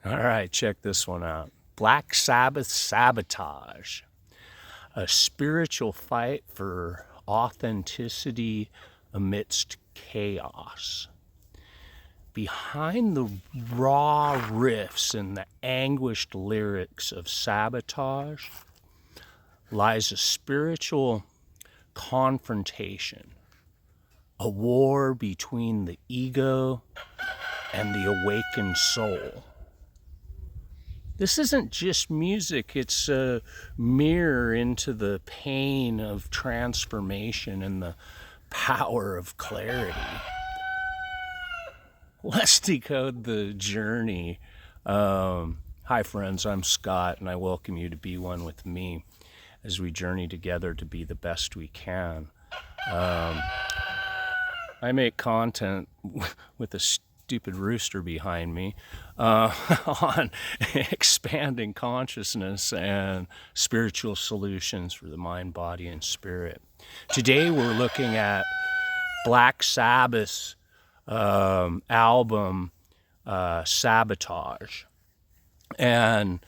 All right, check this one out. Black Sabbath Sabotage, a spiritual fight for authenticity amidst chaos. Behind the raw riffs and the anguished lyrics of Sabotage lies a spiritual confrontation, a war between the ego and the awakened soul. This isn't just music, it's a mirror into the pain of transformation and the power of clarity. Let's decode the journey. Hi, friends, I'm Scott, and I welcome you to be one with me as we journey together to be the best we can. I make content with a stupid rooster behind me on expanding consciousness and spiritual solutions for the mind, body, and spirit. Today we're looking at Black Sabbath's album Sabotage. And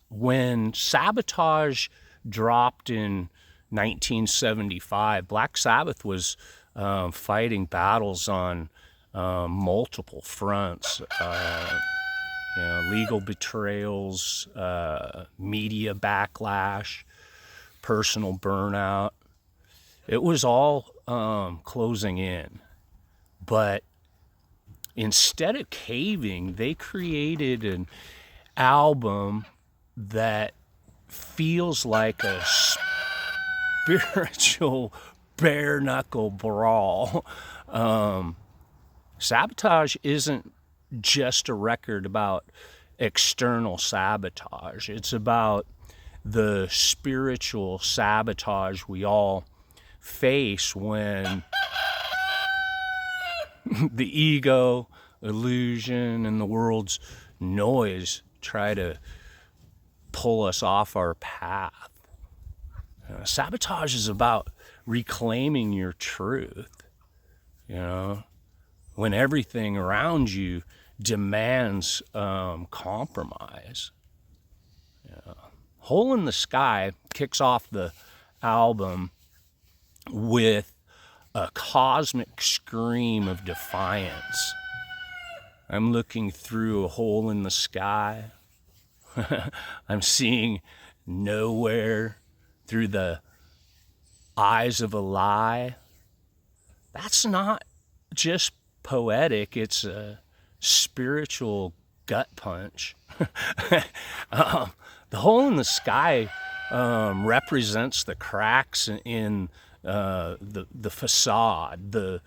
when Sabotage dropped in 1975, Black Sabbath was fighting battles on multiple fronts, legal betrayals, media backlash, personal burnout. It was all closing in. But instead of caving, they created an album that feels like a spiritual bare knuckle brawl. Sabotage isn't just a record about external sabotage. It's about the spiritual sabotage we all face when the ego, illusion, and the world's noise try to pull us off our path. Sabotage is about reclaiming your truth, when everything around you demands compromise. Hole in the Sky kicks off the album with a cosmic scream of defiance. I'm looking through a hole in the sky. I'm seeing nowhere through the eyes of a lie. That's not just poetic, it's a spiritual gut punch. The hole in the sky represents the cracks in the facade, the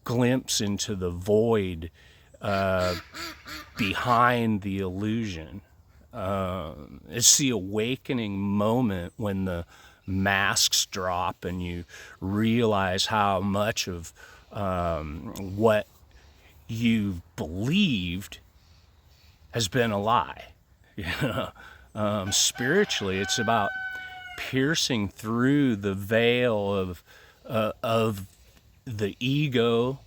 glimpse into the void behind the illusion. It's the awakening moment when the masks drop and you realize how much of what you've believed has been a lie. Spiritually, it's about piercing through the veil of the ego,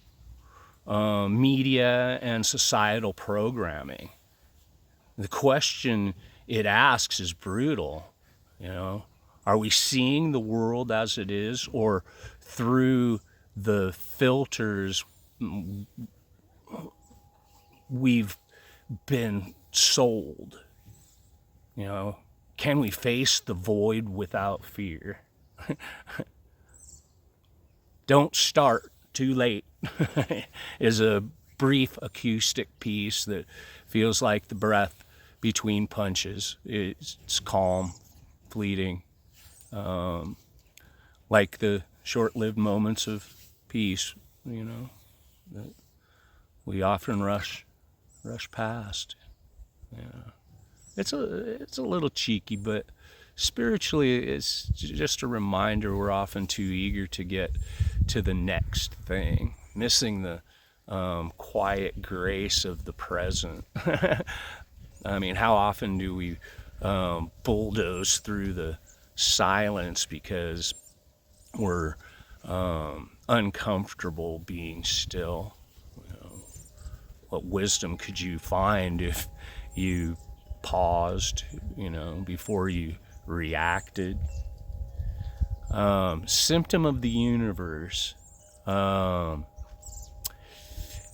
media, and societal programming. The question it asks is brutal. Are we seeing the world as it is, or through the filters we've been sold? Can we face the void without fear? Don't Start Too Late is a brief acoustic piece that feels like the breath between punches. It's calm, fleeting, like the short-lived moments of peace, that we often rush past. It's a little cheeky, but spiritually it's just a reminder we're often too eager to get to the next thing, missing the quiet grace of the present. I mean, how often do we bulldoze through the silence because we're uncomfortable being still? what wisdom could you find if you paused, before you reacted? Symptom of the Universe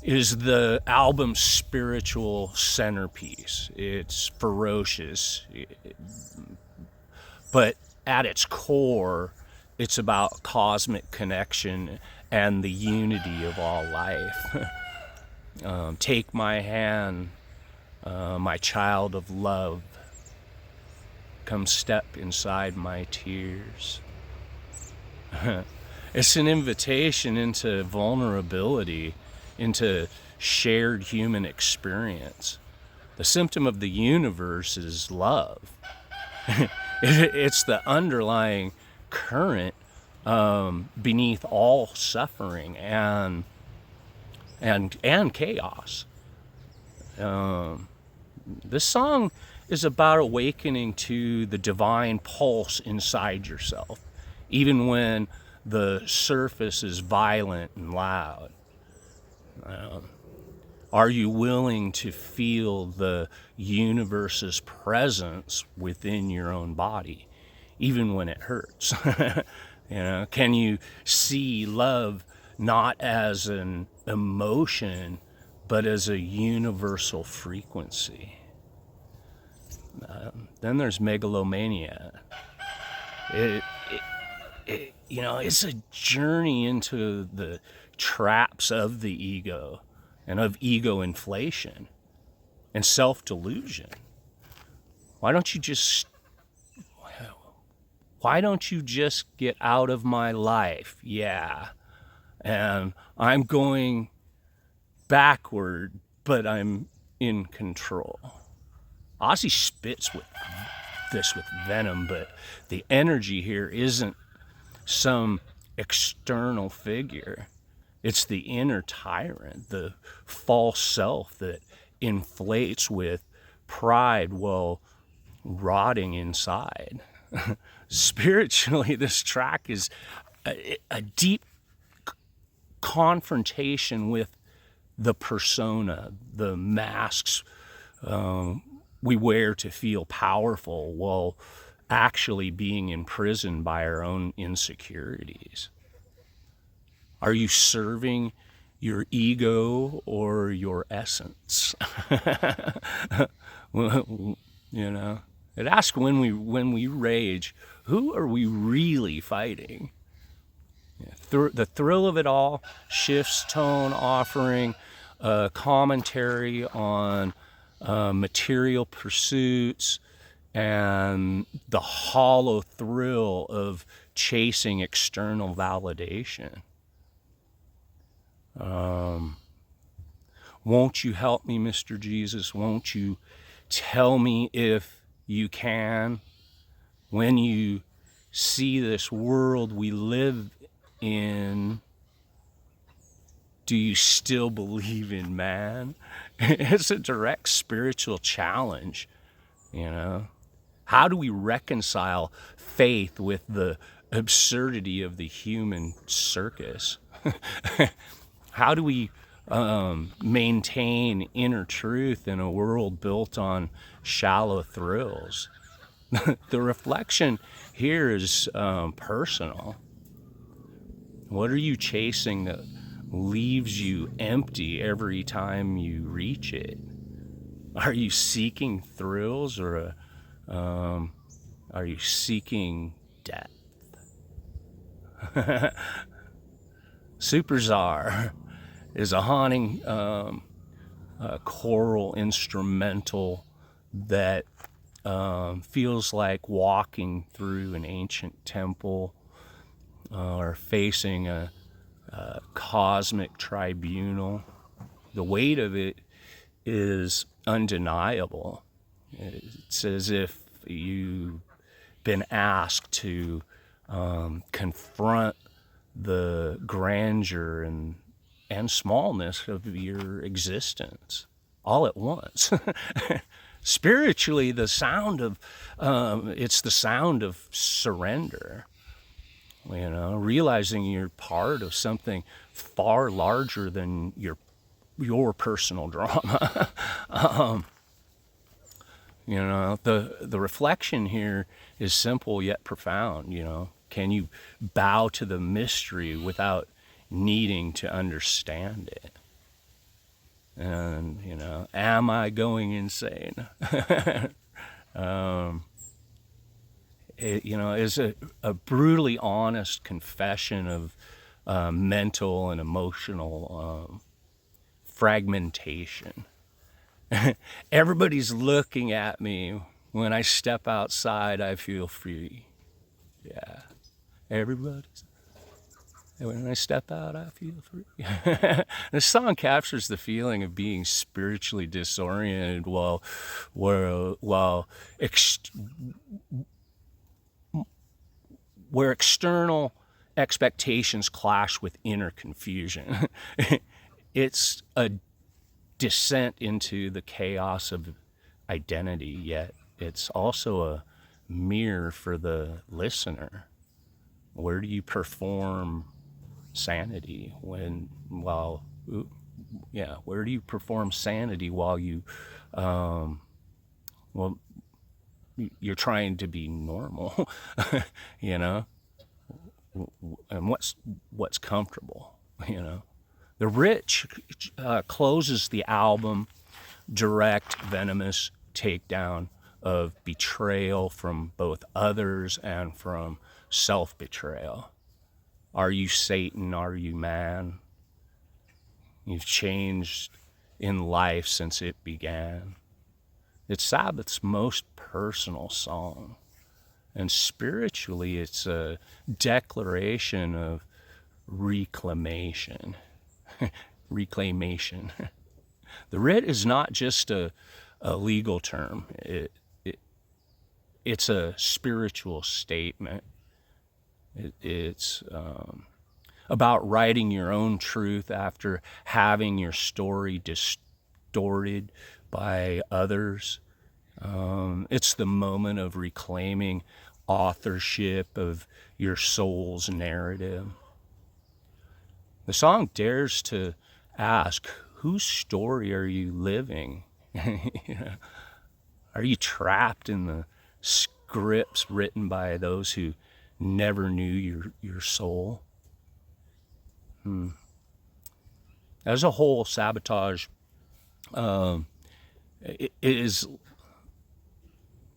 is the album's spiritual centerpiece. It's ferocious, but at its core, it's about cosmic connection and the unity of all life. Take my hand, my child of love. Come step inside my tears. It's an invitation into vulnerability, into shared human experience. The symptom of the universe is love. It's the underlying current beneath all suffering and chaos. This song is about awakening to the divine pulse inside yourself, even when the surface is violent and loud. Are you willing to feel the universe's presence within your own body, even when it hurts? Can you see love not as an emotion, but as a universal frequency? Then there's megalomania. It's a journey into the traps of the ego and of ego inflation and self-delusion. Why don't you just get out of my life? Yeah. And I'm going backward, but I'm in control. Ozzy spits with venom, but the energy here isn't some external figure. It's the inner tyrant, the false self that inflates with pride while rotting inside. Spiritually, this track is a deep confrontation with the persona, the masks we wear to feel powerful while actually being imprisoned by our own insecurities. Are you serving your ego or your essence? It asks when we rage, who are we really fighting? The thrill of it all shifts tone, offering a commentary on material pursuits and the hollow thrill of chasing external validation. Won't you help me, Mr. Jesus? Won't you tell me if you can? When you see this world we live in, do you still believe in man? It's a direct spiritual challenge, How do we reconcile faith with the absurdity of the human circus? How do we maintain inner truth in a world built on shallow thrills? The reflection here is personal. What are you chasing that leaves you empty every time you reach it? Are you seeking thrills or are you seeking depth? Superzar is a haunting choral instrumental that feels like walking through an ancient temple or facing a cosmic tribunal. The weight of it is undeniable. It's as if you've been asked to confront the grandeur and smallness of your existence all at once. Spiritually, the sound of it's the sound of surrender. Realizing you're part of something far larger than your your personal drama. You know, the reflection here is simple yet profound. You know, can you bow to the mystery without needing to understand it? And, you know, am I going insane? It, you know, is a brutally honest confession of mental and emotional fragmentation. Everybody's looking at me. When I step outside, I feel free. Yeah, everybody's. When I step out, I feel free. This song captures the feeling of being spiritually disoriented while where external expectations clash with inner confusion. It's a descent into the chaos of identity, yet it's also a mirror for the listener. Where do you perform sanity where do you perform sanity while you you're trying to be normal? You know, and what's comfortable, you know? The Rich closes the album, direct, venomous takedown of betrayal from both others and from self-betrayal. Are you Satan? Are you man? You've changed in life since it began. It's Sabbath's most personal song. And spiritually, it's a declaration of reclamation. Reclamation. The writ is not just a legal term. It's a spiritual statement. It's about writing your own truth after having your story distorted by others. It's the moment of reclaiming authorship of your soul's narrative. The song dares to ask, whose story are you living? You know, are you trapped in the scripts written by those who never knew your soul? As a whole, Sabotage it is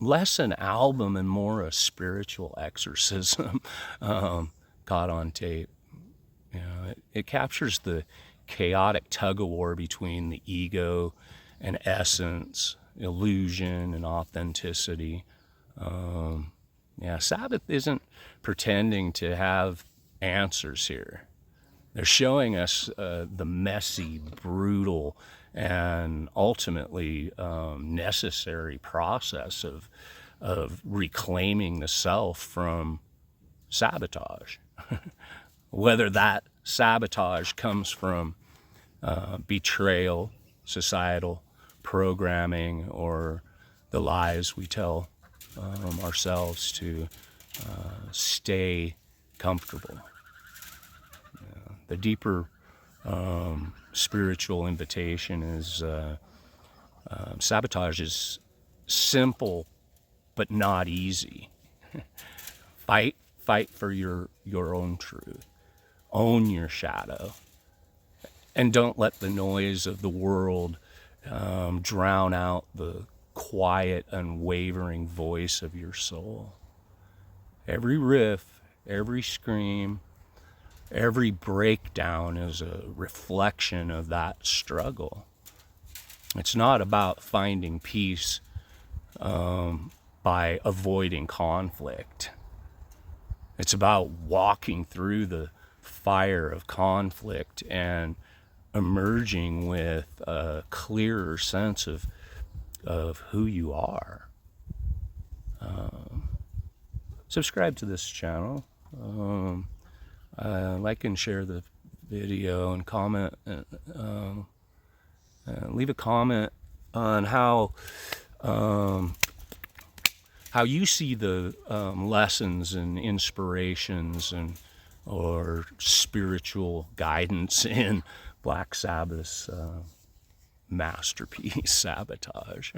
less an album and more a spiritual exorcism caught on tape. You know, it captures the chaotic tug-of-war between the ego and essence, illusion and authenticity. Sabbath isn't pretending to have answers here. They're showing us the messy, brutal, and ultimately necessary process of reclaiming the self from sabotage. Whether that sabotage comes from betrayal, societal programming, or the lies we tell ourselves to stay comfortable. The deeper spiritual invitation is Sabotage is simple but not easy. Fight for your own truth. Own your shadow. And don't let the noise of the world drown out the quiet, unwavering voice of your soul. Every riff, every scream, every breakdown is a reflection of that struggle. It's not about finding peace by avoiding conflict. It's about walking through the fire of conflict and emerging with a clearer sense of who you are. Subscribe to this channel. Like and share the video and comment. Leave a comment on how you see the lessons and inspirations or spiritual guidance in Black Sabbath's masterpiece, Sabotage.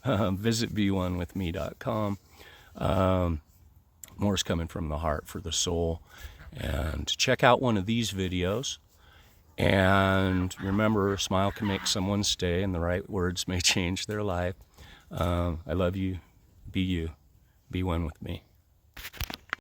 Visit beonewithme.com. More's coming from the heart for the soul. And check out one of these videos. And remember, a smile can make someone stay, and the right words may change their life. I love you. Be you. Be one with me.